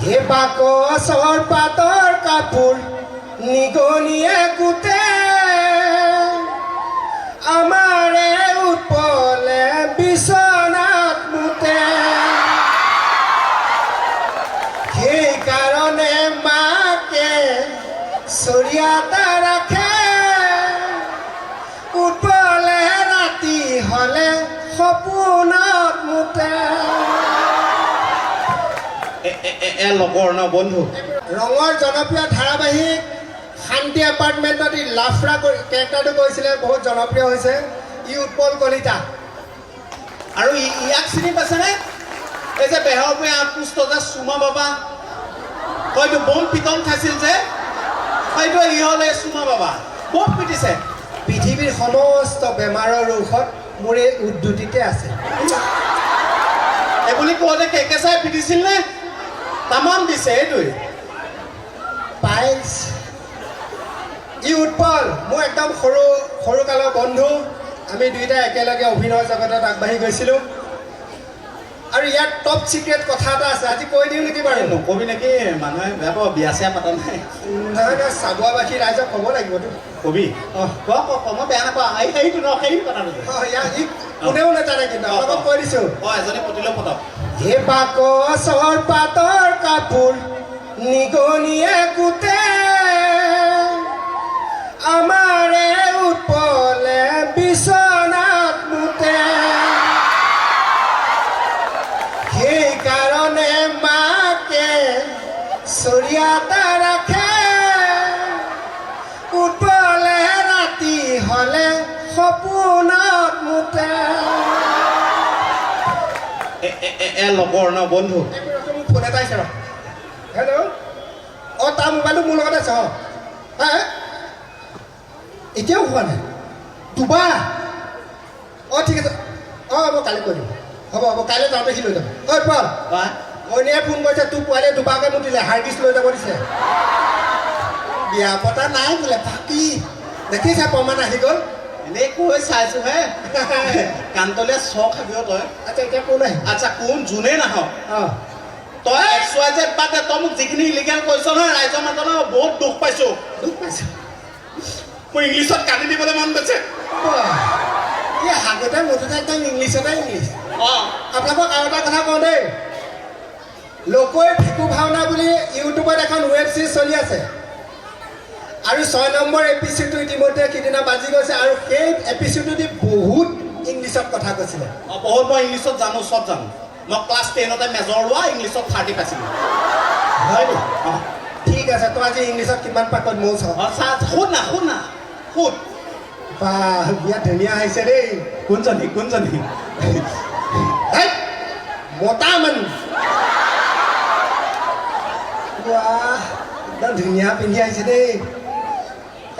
হে বাকচৰ পাতৰ কাপোৰ নিগনিয়ে কুটে আমাৰে উৎপলে বিচনাত মুতে সেইকাৰণে মাকে চৰিয়াটা ৰাখে উৎপলে ৰাতি হ'লে সপোনত মুতে লগৰ ন বন্ধু ৰঙৰ জনপ্ৰিয় ধাৰাবাহিক শান্তি এপাৰ্টমেণ্টত ই লাফৰা কৰি কেৰেক্টাৰটো কৈছিলে বহুত জনপ্ৰিয় হৈছে ই উৎপল কলিতা আৰু ইয়াক চিনি পাইছেনে এই যে বেহৰ পে পুষ্ট যে চুমা বাবা হয়তো বম পিটন খাইছিল যে হয়তো ই হ'ল এই চুমা বাবা বহুত পিটিছে পৃথিৱীৰ সমস্ত বেমাৰৰ ঔষধ মোৰ এই উদ্ধৃতিতে আছে এইবুলি কওঁতে কেকেচাই পিটিছিল নে তামাম দিছে এইটোৱে পাইলছ ই উৎপল মোৰ একদম সৰু কালৰ বন্ধু আমি দুয়োটা একেলগে অভিনয় জগতত আগবাঢ়ি গৈছিলোঁ আৰু ইয়াত টপ চিক্ৰেট কথা এটা আছে আজি কৈ দিওঁ নেকি বাৰু নকবি নেকি মানুহে বেয়া পাব বিয়া চিয়া পাতা নাই নহয় নহয় চাবুৱাবাসী ৰাইজক ক'ব লাগিবতো কবি ক মই বেয়া নাপাওঁ সেইটো ন সেইটো কথাটো ই কোনেও নাজানে কিন্তু আপোনালোকক কৈ দিছোঁ এজনী পতিলেও পতক হে বাকচৰ পাতৰ কাপোৰ নিগনিয়ে কুটে আমাৰে উৎপলে বিচনাত মুতে সেইকাৰণে মাকে চৰিয়াটা ৰাখে উৎপলে ৰাতি হ'লে সপোনত মুতে লগৰ ন বন্ধু ফোন এটা আহিছে ৰ হেল্ল' অঁ তাৰ মোবাইলটো মোৰ লগত আছে অঁ হা এতিয়াও হোৱা নাই দুবাৰ অঁ ঠিক আছে অঁ মই কালি কৈ দিম হ'ব কাইলৈ যাওঁতে সি লৈ যাব ঐ পাল মইনিয়ে ফোন কৰিছে তোৰ পোৱালীয়ে দুবাৰকৈ মুতিলে হাৰ্ডিছ লৈ যাব দিছে বিয়া পতা নাই বোলে বাকী দেখিছা প্ৰমাণ আহি গ'ল এনেই কৈ চাইছো হে কান্তলীয়া চ খাবিও তই আচ্ছা এতিয়া কোন আহি আচ্ছা কোন যোনে নাহক অঁ তই XYZ বাদে তই মোক যিখিনি ইলিগেল কৈছ নহয় ৰাইজৰ মাজত বহুত দুখ পাইছো মোৰ ইংলিছত কান্দি দিবলৈ মন গৈছে এই হাগতে মুঠতে একদম ইংলিছতে ইংলিছ অঁ আপোনালোকক আৰু এটা কথা কওঁ দেই লোকৈ ফেকু ভাওনা বুলি ইউটিউবত এখন ৱেব ছিৰিজ চলি আছে আৰু 6 নম্বৰ এপিছডটো ইতিমধ্যে সিদিনা বাজি গৈছে আৰু সেই এপিছডটোদি বহুত ইংলিছত কথা কৈছিলে বহুত মই ইংলিছত জানো চব জানো মই ক্লাছ 10তে মেজৰ লোৱা ইংলিছত 30 পাইছিলোঁ হয় নি ঠিক আছে তই আজি ইংলিছত কিমান পাকত ময়ো চাওঁ শুন না বা বিয়া ধুনীয়া আহিছে দেই কোনজনী মতা মানুহ একদম ধুনীয়া পিন্ধি আহিছে দেই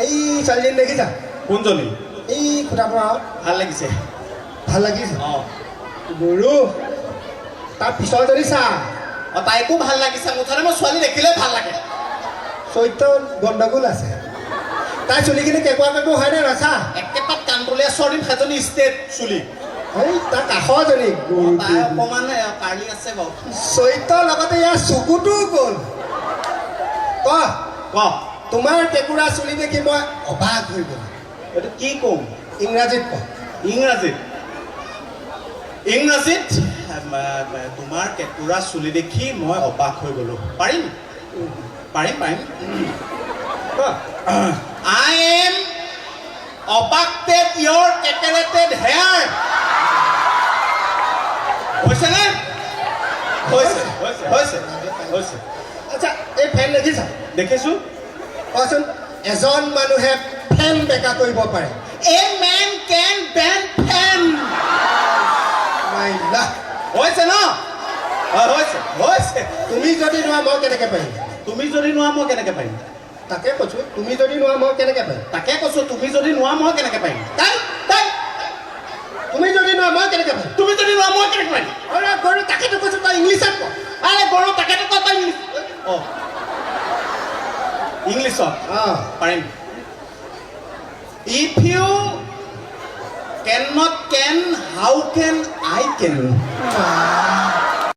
এই ছোৱালীজনী দেখিছা কোনজনী এই খুটা পৰা ভাল লাগিছে ভাল লাগিছে অঁ গৰু তাৰ পিছৰ যদি চা তাইকো ভাল লাগিছে মুঠতে মই ছোৱালী দেখিলে ভাল লাগে চৰিত্ৰ গণ্ডগোল আছে তাই চুলিখিনি কেঁকুৱা হয় নে ৰচা একেপাত কান্তলীয়া চৰ্দিম সেইজনী ষ্টেট চুলি এই তাৰ কাষৰজনী তাই অকণমান কাৰ্লি আছে বাৰু চৰিত্ৰৰ লগতে ইয়াৰ চকুটোও গ'ল ক তোমাৰ কেঁকুৰা চুলি দেখি মই অবাক হৈ গ'লো এইটো কি কওঁ ইংৰাজীত ক ইংৰাজীত তোমাৰ কেঁকুৰা চুলি দেখি মই অবাক হৈ গ'লো পাৰিম I am abducted your cackerated hair হৈছেনে হৈছে আচ্ছা এই ফেন দেখিছা দেখিছোঁ কোৱাচোন এজন মানুহে ফেন বেকা কৰিব পাৰে A man can bend fan মাইলা হৈছে ন হৈছে তুমি যদি নোৱা মই কেনেকৈ পাৰিম তুমি যদি নোৱা মই কেনেকৈ পাৰিম তাকে কৈছোঁ তুমি যদি নোৱা মই কেনেকৈ পাৰিম তাকে কৈছোঁ তুমি যদি নোৱা মই কেনেকৈ পাৰিম তুমি যদি নোৱা মই কেনেকৈ পাৰিম তুমি যদি নোৱা মই কেনেকৈ পাৰিম অৰে গৰু তাকেতো কৈছোঁ তই ইংলিছত ক আৰে গৰু তাকেতো ক তই ইংলিছত পাৰিম If you cannot can, how can I can?